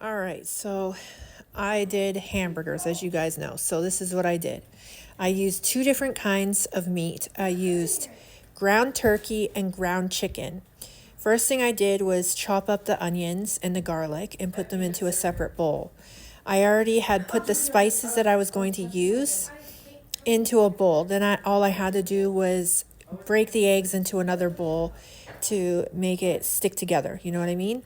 All right, so I did hamburgers, as you guys know. So this is what I did. I used two different kinds of meat. I used ground turkey and ground chicken. First thing I did was chop up the onions and the garlic and put them into a separate bowl. I already had put the spices that I was going to use into a bowl. Then all I had to do was break the eggs into another bowl to make it stick together. You know what I mean?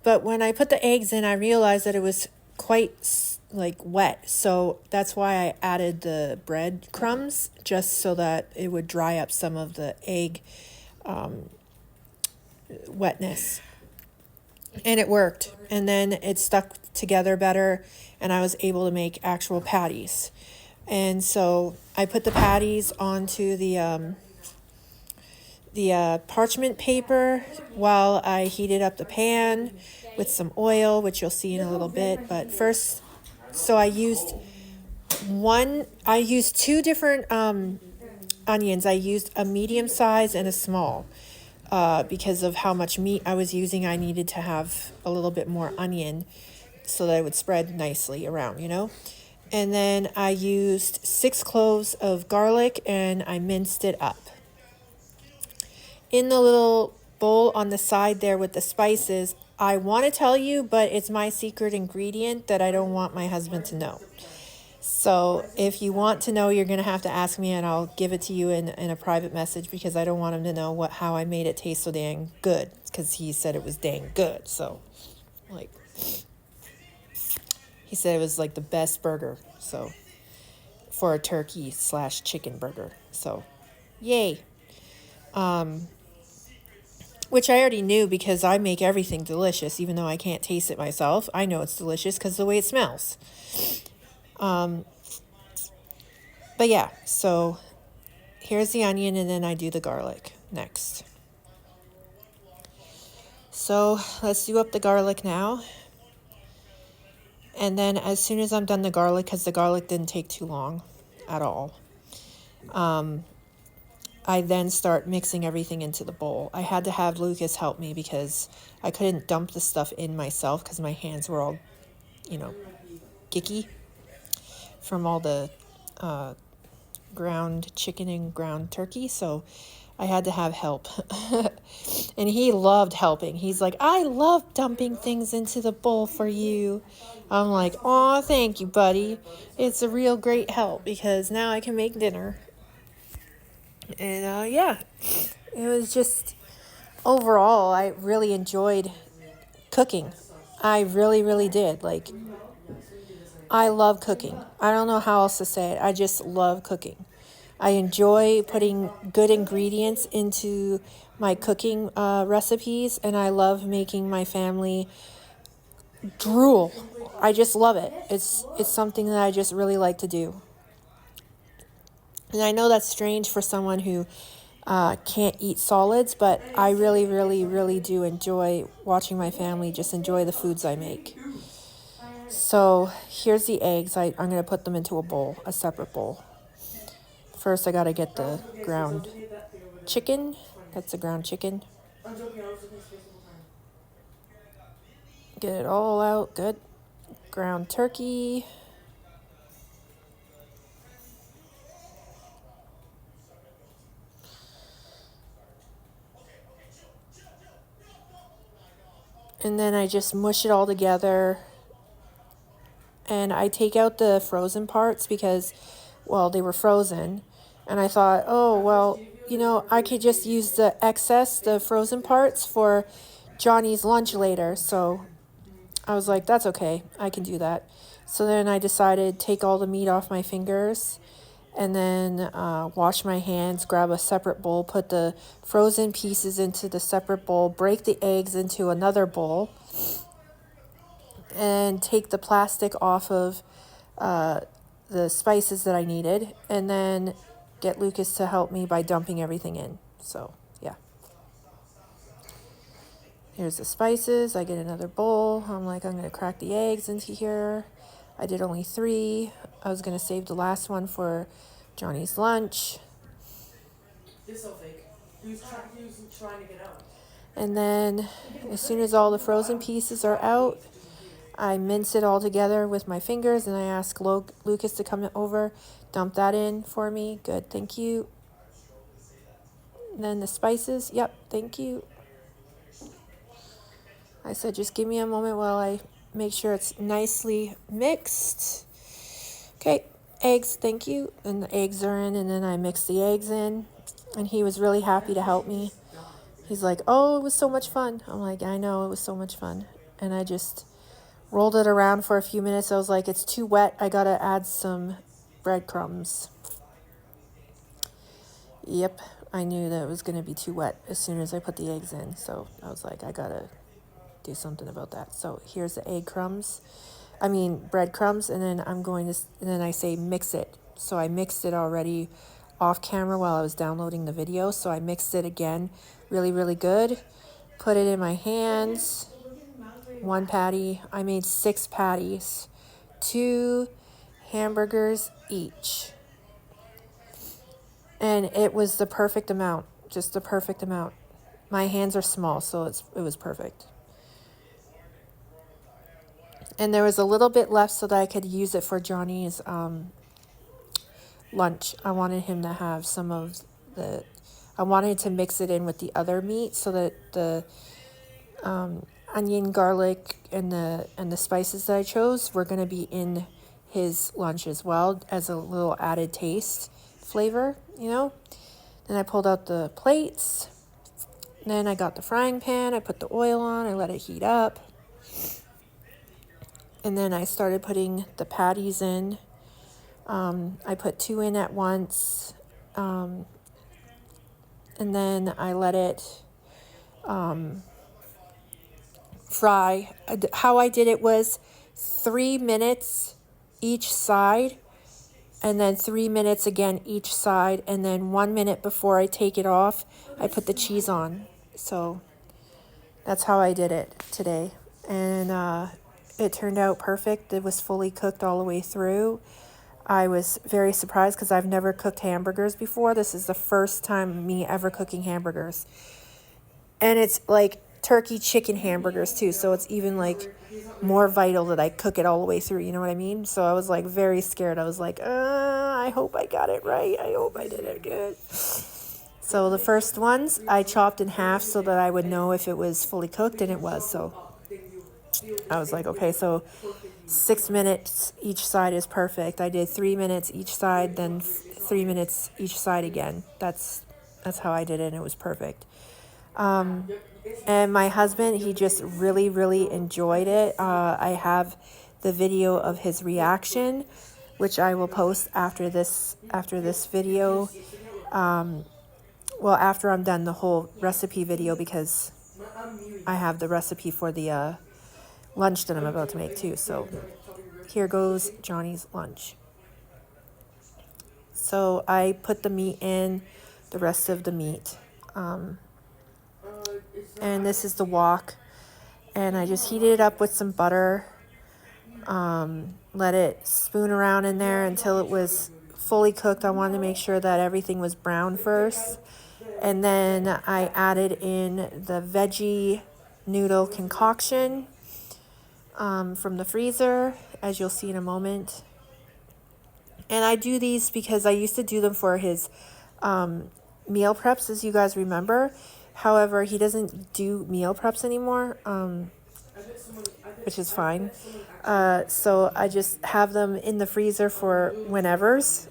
But when I put the eggs in, I realized that it was quite like wet. So that's why I added the bread crumbs, just so that it would dry up some of the egg wetness. And it worked. And then it stuck together better, and I was able to make actual patties. And so I put the patties onto the parchment paper while I heated up the pan with some oil, which you'll see in a little bit. But first, so I used two different onions. I used a medium size and a small. Because of how much meat I was using, I needed to have a little bit more onion so that it would spread nicely around, you know? And then I used 6 cloves of garlic and I minced it up. In the little bowl on the side there with the spices, I want to tell you, but it's my secret ingredient that I don't want my husband to know. So if you want to know, you're going to have to ask me and I'll give it to you in a private message, because I don't want him to know how I made it taste so dang good, because he said it was dang good. So, like, he said it was like the best burger. So, for a turkey/chicken burger. So, yay. Which I already knew, because I make everything delicious, even though I can't taste it myself. I know it's delicious because of the way it smells. But yeah, so here's the onion, and then I do the garlic next. So let's do up the garlic now. And then as soon as I'm done the garlic, because the garlic didn't take too long at all, I then start mixing everything into the bowl. I had to have Lucas help me because I couldn't dump the stuff in myself because my hands were all, gicky from all the ground chicken and ground turkey. So I had to have help. And he loved helping. He's like, I love dumping things into the bowl for you. I'm like, aw, thank you, buddy. It's a real great help because now I can make dinner. And yeah, it was just, overall, I really enjoyed cooking. I really, really did. Like, I love cooking. I don't know how else to say it. I just love cooking. I enjoy putting good ingredients into my cooking recipes, and I love making my family drool. I just love it. It's something that I just really like to do. And I know that's strange for someone who can't eat solids, but I really, really, really do enjoy watching my family just enjoy the foods I make. So here's the eggs. I'm going to put them into a bowl, a separate bowl. First, I got to get the ground chicken. That's the ground chicken. Get it all out. Good. Ground turkey. And then I just mush it all together. And I take out the frozen parts because, well, they were frozen. And I thought, oh, well, I could just use the excess, the frozen parts, for Johnny's lunch later. So I was like, that's okay. I can do that. So then I decided take all the meat off my fingers and then wash my hands, grab a separate bowl, put the frozen pieces into the separate bowl, break the eggs into another bowl, and take the plastic off of the spices that I needed, and then get Lucas to help me by dumping everything in. So, yeah. Here's the spices. I get another bowl. I'm going to crack the eggs into here. I did only 3. I was going to save the last one for Johnny's lunch. This so fake. He was trying to get out. And then, as soon as all the frozen pieces are out, I mince it all together with my fingers, and I ask Lucas to come over, dump that in for me. Good, thank you. And then the spices, yep, thank you. I said, just give me a moment while I make sure it's nicely mixed. Okay, eggs, thank you. And the eggs are in, and then I mix the eggs in. And he was really happy to help me. He's like, oh, it was so much fun. I'm like, I know, it was so much fun. And I just rolled it around for a few minutes. I was like, it's too wet. I gotta add some breadcrumbs. Yep, I knew that it was gonna be too wet as soon as I put the eggs in. So I was like, I gotta do something about that. So here's the breadcrumbs, and then and then I say mix it. So I mixed it already off camera while I was downloading the video. So I mixed it again, really, really good. Put it in my hands. One patty. I made 6 patties, 2 hamburgers each. And it was the perfect amount, just the perfect amount. My hands are small, so it was perfect. And there was a little bit left so that I could use it for Johnny's lunch. I wanted him to have I wanted to mix it in with the other meat so that the onion, garlic, and the spices that I chose were going to be in his lunch as well as a little added taste flavor, you know. Then I pulled out the plates. Then I got the frying pan. I put the oil on. I let it heat up. And then I started putting the patties in. I put 2 in at once. And then I let it fry. How I did it was 3 minutes each side, and then 3 minutes again each side, and then 1 minute before I take it off, I put the cheese on. So that's how I did it today. And it turned out perfect. It was fully cooked all the way through. I was very surprised because I've never cooked hamburgers before. This is the first time me ever cooking hamburgers. And it's like turkey chicken hamburgers too. So it's even like more vital that I cook it all the way through. You know what I mean? So I was like very scared. I was like, I hope I got it right. I hope I did it good. So the first ones I chopped in half so that I would know if it was fully cooked, and it was. So I was like, okay, so 6 minutes each side is perfect. I did 3 minutes each side, then 3 minutes each side again. That's how I did it, and it was perfect. And my husband, he just really, really enjoyed it. I have the video of his reaction, which I will post after this video. Well, after I'm done the whole recipe video, because I have the recipe for the lunch that I'm about to make too. So here goes Johnny's lunch. So I put the meat in, the rest of the meat. And this is the wok. And I just heated it up with some butter. Let it spoon around in there until it was fully cooked. I wanted to make sure that everything was brown first. And then I added in the veggie noodle concoction from the freezer, as you'll see in a moment. And I do these because I used to do them for his meal preps, as you guys remember. However, he doesn't do meal preps anymore, which is fine. So I just have them in the freezer for whenever's.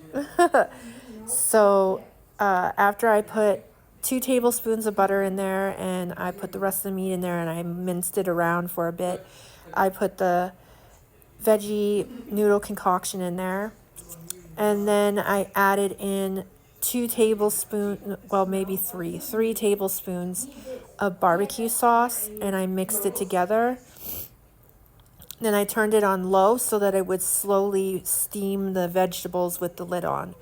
So after I put 2 tablespoons of butter in there, and I put the rest of the meat in there, and I minced it around for a bit, I put the veggie noodle concoction in there. And then I added in 2 tablespoons, well, maybe 3 tablespoons of barbecue sauce, and I mixed it together. Then I turned it on low so that it would slowly steam the vegetables with the lid on.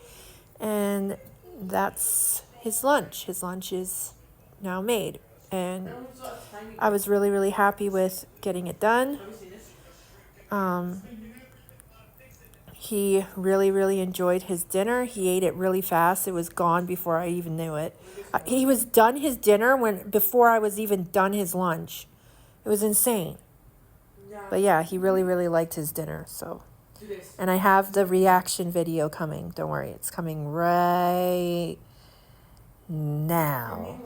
And that's his lunch. His lunch is now made. And I was really, really happy with getting it done. He really, really enjoyed his dinner. He ate it really fast. It was gone before I even knew it. He was done his dinner before I was even done his lunch. It was insane. But yeah, he really, really liked his dinner. So, Do this. and I have the reaction video coming. Don't worry, it's coming right now.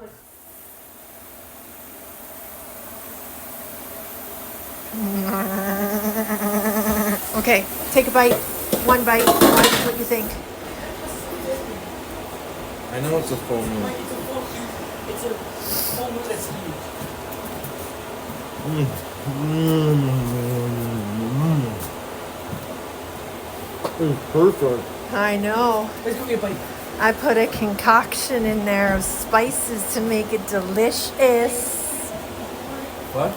Okay, take a bite. One bite. What do you think? I know it's a full moon. It's a full moon that's huge. It's perfect. I know. Let's go get a bite. I put a concoction in there of spices to make it delicious. What?